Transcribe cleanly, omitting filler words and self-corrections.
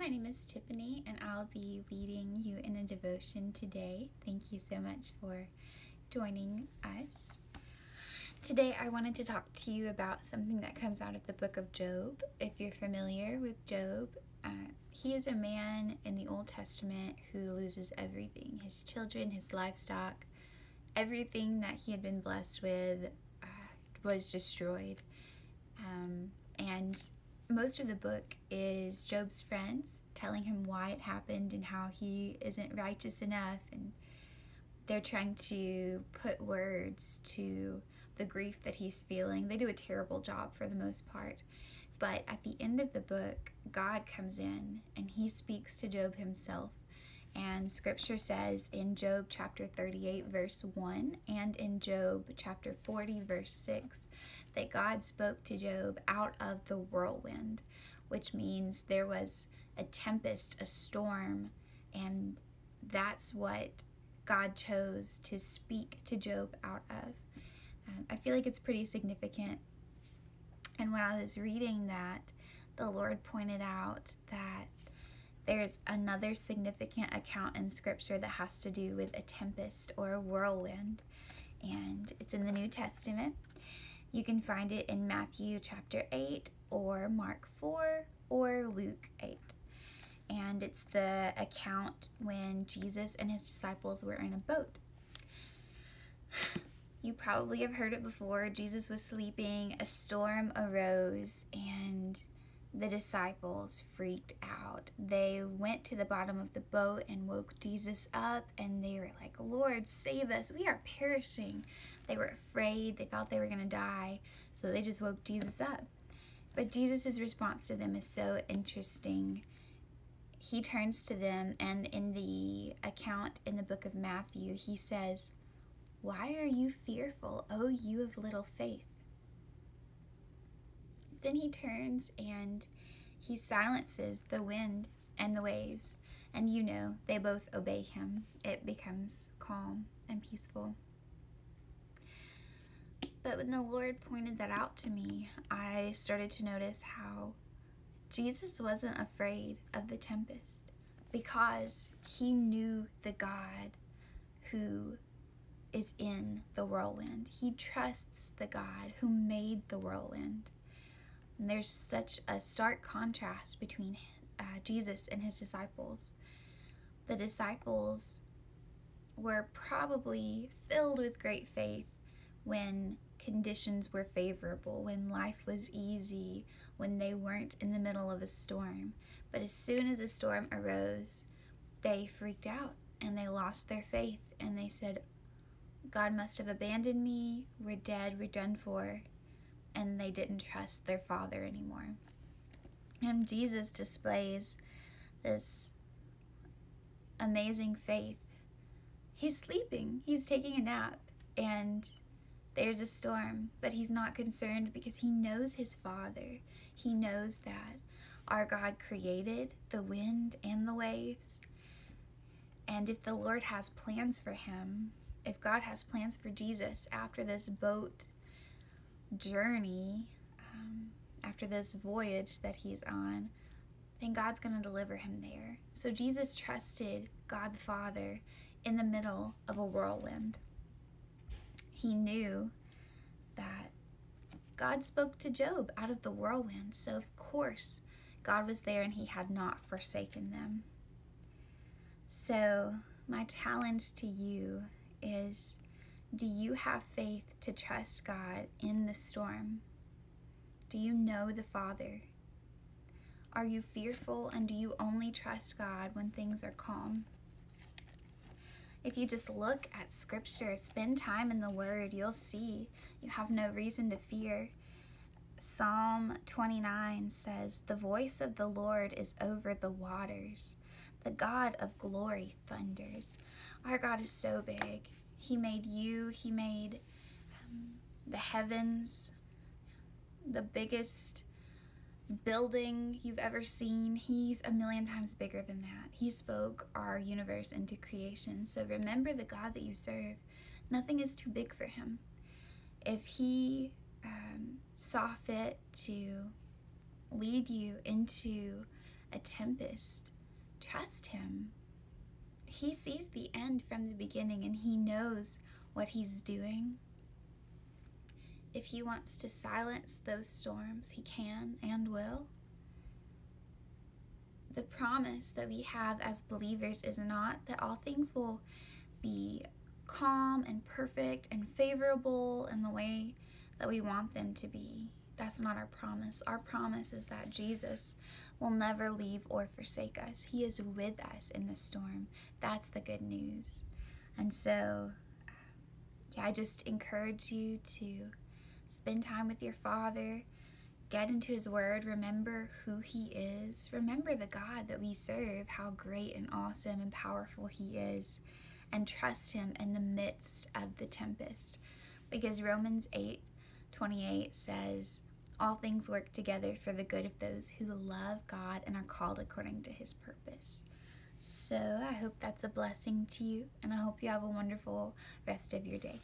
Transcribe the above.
my name is Tiffany, and I'll be leading you in a devotion today. Thank you so much for joining us. Today, I wanted to talk to you about something that comes out of the book of Job. If you're familiar with Job, he is a man in the Old Testament who loses everything: his children, his livestock, everything that he had been blessed with was destroyed. And most of the book is Job's friends telling him why it happened and how he isn't righteous enough, and they're trying to put words to the grief that he's feeling. They do a terrible job for the most part, but at the end of the book, God comes in and he speaks to Job himself. And scripture says in Job chapter 38 verse 1 and in Job chapter 40 verse 6 that God spoke to Job out of the whirlwind, which means there was a tempest, a storm, and that's what God chose to speak to Job out of. I feel like it's pretty significant. And when I was reading that, the Lord pointed out that there's another significant account in scripture that has to do with a tempest or a whirlwind, and it's in the New Testament. You can find it in Matthew chapter 8 or Mark 4 or Luke 8. And it's the account when Jesus and his disciples were in a boat. You probably have heard it before. Jesus was sleeping, a storm arose, and the disciples freaked out. They went to the bottom of the boat and woke Jesus up, and they were like, "Lord, save us. We are perishing." They were afraid. They thought they were going to die, so they just woke Jesus up. But Jesus' response to them is so interesting. He turns to them, and in the account in the book of Matthew, he says, "Why are you fearful, O you of little faith?" Then he turns and he silences the wind and the waves, and they both obey him. It becomes calm and peaceful. But when the Lord pointed that out to me, I started to notice how Jesus wasn't afraid of the tempest because he knew the God who is in the whirlwind. He trusts the God who made the whirlwind. And there's such a stark contrast between Jesus and his disciples. The disciples were probably filled with great faith when conditions were favorable, when life was easy, when they weren't in the middle of a storm. But as soon as a storm arose, they freaked out and they lost their faith, and they said, "God must have abandoned me. We're dead. We're done for." And they didn't trust their Father anymore. And Jesus displays this amazing faith. He's sleeping. He's taking a nap. And there's a storm, but he's not concerned because he knows his Father. He knows that our God created the wind and the waves. And if the Lord has plans for him, if God has plans for Jesus after this boat journey, after this voyage that he's on, then God's going to deliver him there. So Jesus trusted God the Father in the middle of a whirlwind. He knew that God spoke to Job out of the whirlwind, so of course God was there and he had not forsaken them. So my challenge to you is, do you have faith to trust God in the storm? Do you know the Father? Are you fearful, and do you only trust God when things are calm? If you just look at scripture, spend time in the Word, you'll see you have no reason to fear. Psalm 29 says, "The voice of the Lord is over the waters. The God of glory thunders." Our God is so big. He made you. He made the heavens, the biggest building you've ever seen. He's a million times bigger than that. He spoke our universe into creation. So remember the God that you serve. Nothing is too big for him. If he saw fit to lead you into a tempest, trust him. He sees the end from the beginning, and he knows what he's doing. If he wants to silence those storms, he can and will. The promise that we have as believers is not that all things will be calm and perfect and favorable in the way that we want them to be. That's not our promise. Our promise is that Jesus will never leave or forsake us. He is with us in the storm. That's the good news. And so, I just encourage you to spend time with your Father. Get into his word. Remember who he is. Remember the God that we serve, how great and awesome and powerful he is. And trust him in the midst of the tempest. Because Romans 8:28 says, all things work together for the good of those who love God and are called according to his purpose. So I hope that's a blessing to you, and I hope you have a wonderful rest of your day.